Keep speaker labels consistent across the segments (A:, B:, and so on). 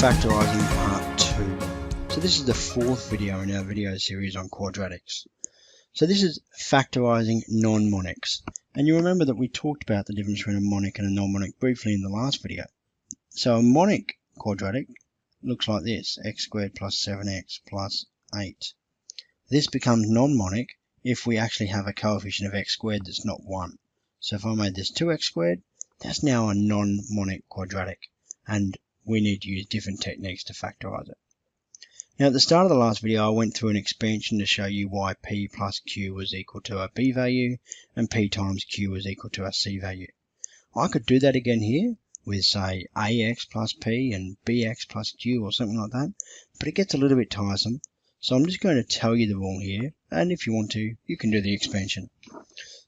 A: Factorizing Part 2. So this is the fourth video in our video series on quadratics. So this is factorizing non monix. And you remember that we talked about the difference between a monic and a non-monic briefly in the last video. So a monic quadratic looks like this, x squared plus 7x plus 8. This becomes non-monic if we actually have a coefficient of x squared that's not 1. So if I made this 2x squared, that's now a non-monic quadratic, and we need to use different techniques to factorize it. Now at the start of the last video I went through an expansion to show you why p plus q was equal to a b value and p times q was equal to a c value. I could do that again here with say ax plus p and bx plus q or something like that, but it gets a little bit tiresome, so I'm just going to tell you the rule here, and if you want to you can do the expansion.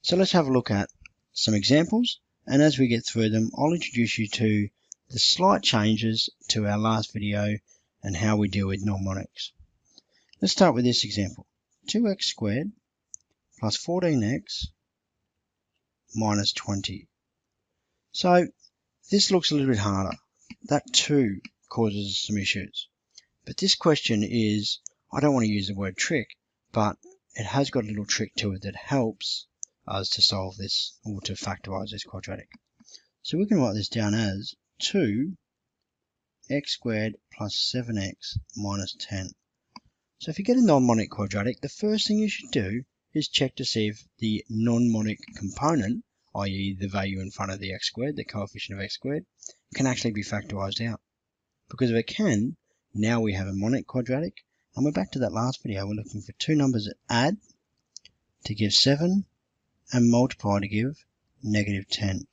A: So let's have a look at some examples, and as we get through them I'll introduce you to the slight changes to our last video and how we deal with non-monics. Let's start with this example. 2x squared plus 14x minus 20. So this looks a little bit harder. That 2 causes some issues. But this question is, I don't want to use the word trick, but it has got a little trick to it that helps us to solve this or to factorize this quadratic. So we can write this down as 2x squared plus 7x minus 10. So if you get a non-monic quadratic, the first thing you should do is check to see if the non-monic component, i.e. the value in front of the x squared, the coefficient of x squared, can actually be factorized out. Because if it can, now we have a monic quadratic, and we're back to that last video. We're looking for two numbers that add to give 7 and multiply to give negative 10.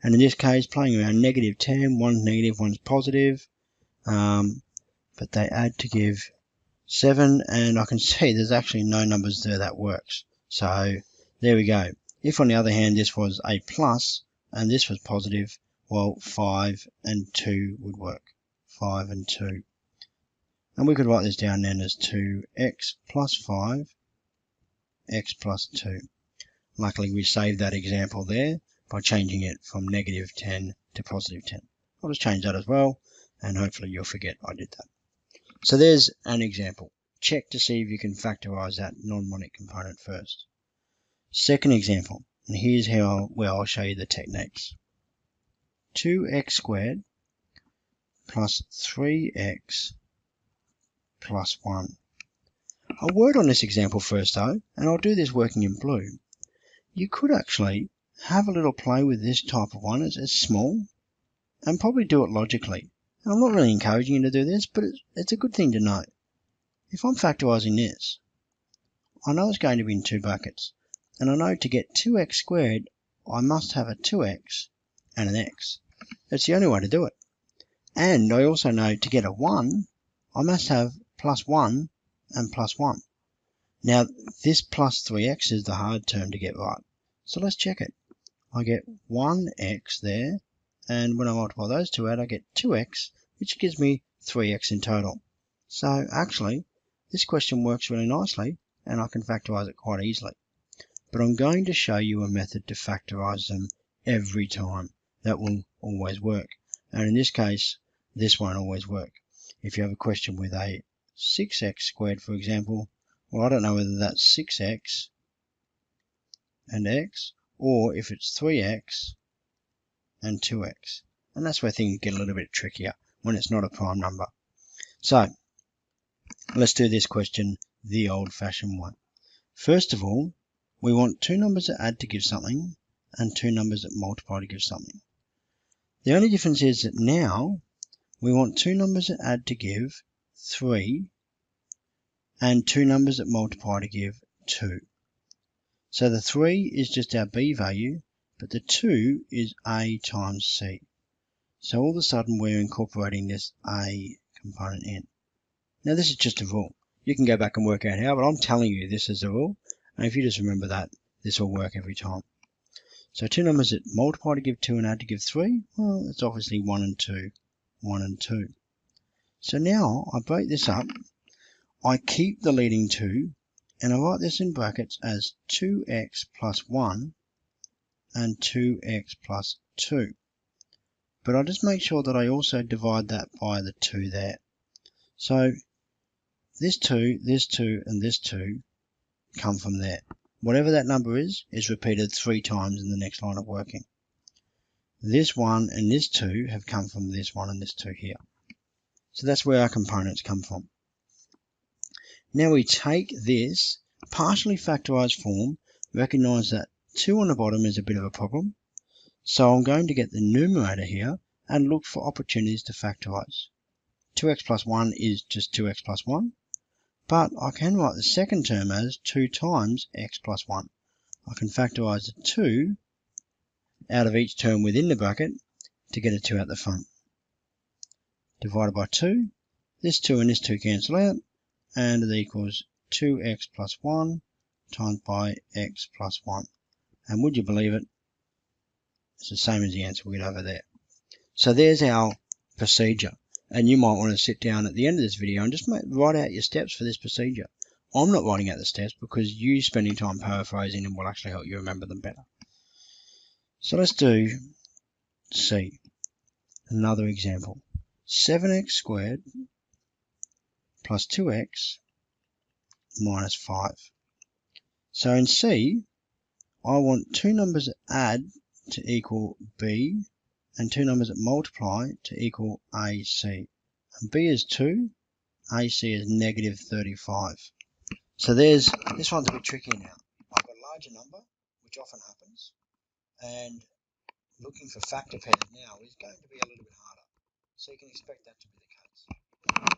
A: And in this case, playing around negative 10, one's negative, one's positive, but they add to give 7, and I can see there's actually no numbers there that works. So there we go. If on the other hand this was a plus and this was positive, well 5 and 2 would work. 5 and 2. And we could write this down then as 2x plus 5, x plus 2. Luckily we saved that example there by changing it from negative 10 to positive 10. I'll just change that as well, and hopefully you'll forget I did that. So there's an example. Check to see if you can factorize that non-monic component first. Second example, and here's where I'll show you the techniques. 2x squared plus 3x plus 1. A word on this example first though, and I'll do this working in blue. You could actually have a little play with this type of one. It's small, and probably do it logically. And I'm not really encouraging you to do this, but it's a good thing to know. If I'm factorizing this, I know it's going to be in two buckets, and I know to get 2x squared I must have a 2x and an x. That's the only way to do it. And I also know to get a 1 I must have plus 1 and plus 1. Now this plus 3x is the hard term to get right, so let's check it. I get 1x there, and when I multiply those two out I get 2x, which gives me 3x in total. So actually this question works really nicely and I can factorize it quite easily. But I'm going to show you a method to factorize them every time. That will always work, and in this case this won't always work. If you have a question with a 6x squared for example, well I don't know whether that's 6x and x, or if it's 3x and 2x. And that's where things get a little bit trickier when it's not a prime number. So let's do this question the old-fashioned one. First of all, we want two numbers that add to give something and two numbers that multiply to give something. The only difference is that now we want two numbers that add to give 3 and two numbers that multiply to give 2. So the 3 is just our b value, but the 2 is a times c. So all of a sudden we're incorporating this a component in. Now this is just a rule. You can go back and work out how, but I'm telling you this is a rule, and if you just remember that, this will work every time. So two numbers that multiply to give 2 and add to give 3, well it's obviously 1 and 2, 1 and 2. So now I break this up, I keep the leading 2, and I write this in brackets as 2x plus 1 and 2x plus 2. but I'll just make sure that I also divide that by the 2 there. So this 2, and this 2 come from there. Whatever that number is repeated 3 times in the next line of working. This 1 and this 2 have come from this 1 and this 2 here. So that's where our components come from. Now we take this partially factorized form, recognize that 2 on the bottom is a bit of a problem. So I'm going to get the numerator here and look for opportunities to factorize. 2x plus 1 is just 2x plus 1, but I can write the second term as 2 times x plus 1. I can factorize the 2 out of each term within the bracket to get a 2 out the front. Divided by 2, this 2 and this 2 cancel out, and it equals 2x plus 1 times by x plus 1. And would you believe it, it's the same as the answer we get over there. So there's our procedure. And you might want to sit down at the end of this video and just write out your steps for this procedure. I'm not writing out the steps because you spending time paraphrasing them will actually help you remember them better. So let's do C. Another example. 7x squared plus 2x minus 5. So in C, I want two numbers that add to equal B and two numbers that multiply to equal AC. And B is 2, AC is negative 35. So this one's a bit tricky now. I've got a larger number, which often happens, and looking for factor pairs now is going to be a little bit harder. So you can expect that to be the case.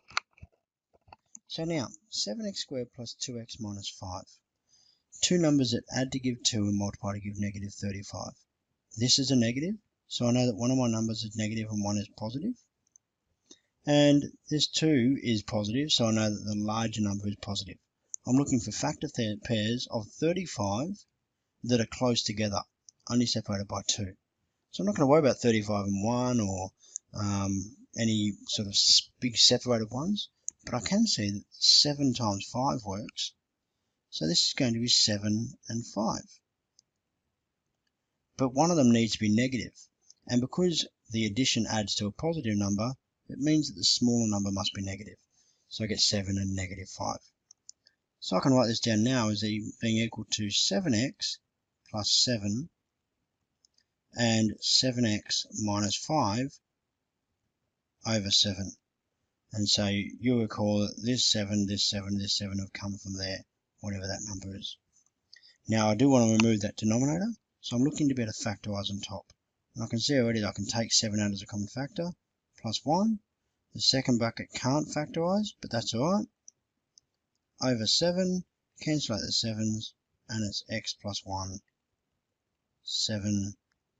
A: So now, 7x squared plus 2x minus 5. Two numbers that add to give 2 and multiply to give negative 35. This is a negative, so I know that one of my numbers is negative and one is positive. And this 2 is positive, so I know that the larger number is positive. I'm looking for factor pairs of 35 that are close together, only separated by 2. So I'm not going to worry about 35 and 1 or any sort of big separated ones, but I can see that 7 times 5 works. So this is going to be 7 and 5. But one of them needs to be negative. And because the addition adds to a positive number, it means that the smaller number must be negative. So I get 7 and negative 5. So I can write this down now as being equal to 7x plus 7 and 7x minus 5 over 7. And so you'll recall that this 7 have come from there, whatever that number is. Now I do want to remove that denominator, so I'm looking to be able to factorize on top. And I can see already that I can take 7 out as a common factor, plus 1. The second bracket can't factorize, but that's alright. Over 7, cancel out the 7's, and it's x plus 1, 7,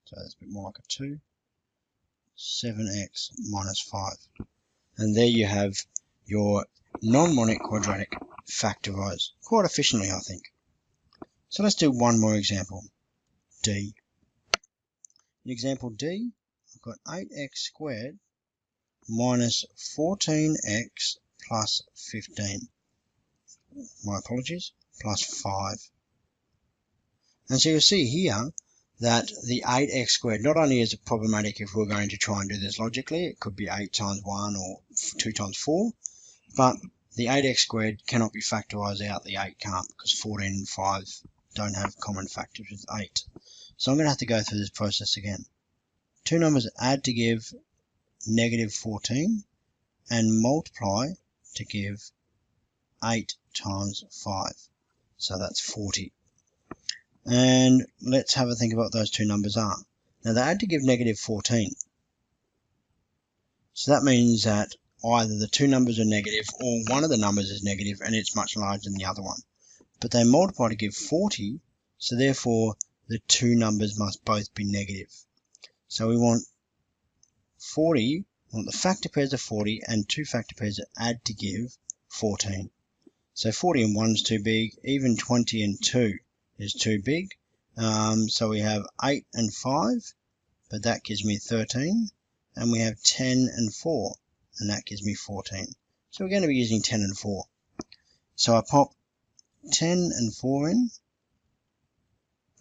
A: so that's a bit more like a 2, 7x minus 5. And there you have your non-monic quadratic factorized, quite efficiently I think. So let's do one more example, D. In example D, I've got 8x squared minus 14x plus 15. My apologies, plus 5. And so you'll see here that the 8x squared not only is problematic if we're going to try and do this logically, it could be 8 times 1 or 2 times 4, but the 8x squared cannot be factorized out, the 8 can't, because 14 and 5 don't have common factors with 8. So I'm going to have to go through this process again. Two numbers that add to give negative 14 and multiply to give 8 times 5. So that's 40. And let's have a think about what those two numbers are. Now they add to give negative 14. So that means that either the two numbers are negative or one of the numbers is negative and it's much larger than the other one. But they multiply to give 40, so therefore the two numbers must both be negative. So we want 40, we want the factor pairs of 40 and two factor pairs that add to give 14. So 40 and 1 is too big, even 20 and 2 is too big. So we have 8 and 5, but that gives me 13. And we have 10 and 4, and that gives me 14. So we're going to be using 10 and 4. So I pop 10 and 4 in,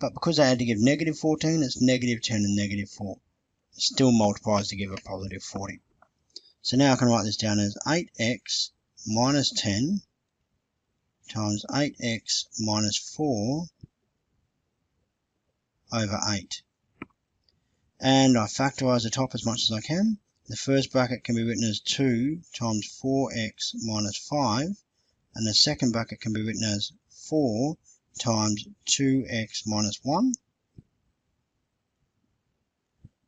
A: but because I had to give negative 14, it's negative 10 and negative 4. still multiplies to give a positive 40. So now I can write this down as 8x minus 10 times 8x minus 4 over 8. And I factorise the top as much as I can. The first bracket can be written as 2 times 4x minus 5, and the second bracket can be written as 4 times 2x minus 1.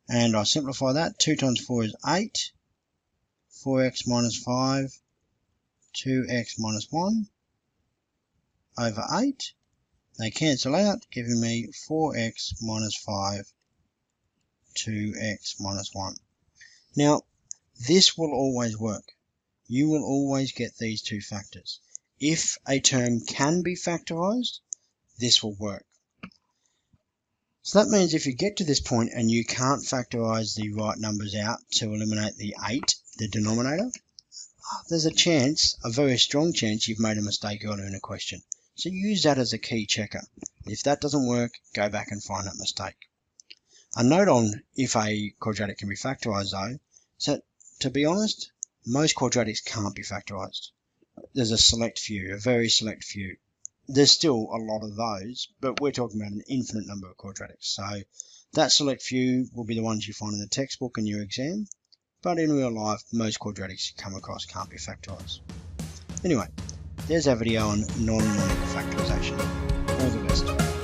A: And I simplify that. 2 times 4 is 8, 4x minus 5, 2x minus 1 over 8. They cancel out, giving me 4x minus 5, 2x minus 1. Now, this will always work. You will always get these two factors. If a term can be factorized, this will work. So that means if you get to this point and you can't factorize the right numbers out to eliminate the 8, the denominator, there's a chance, a very strong chance, you've made a mistake earlier in a question. So use that as a key checker. If that doesn't work, go back and find that mistake. A note on if a quadratic can be factorized though, so to be honest, most quadratics can't be factorized. There's a select few, a very select few. There's still a lot of those, but we're talking about an infinite number of quadratics. So that select few will be the ones you find in the textbook in your exam, but in real life, most quadratics you come across can't be factorized. Anyway, there's our video on non-monic factorization. All the best.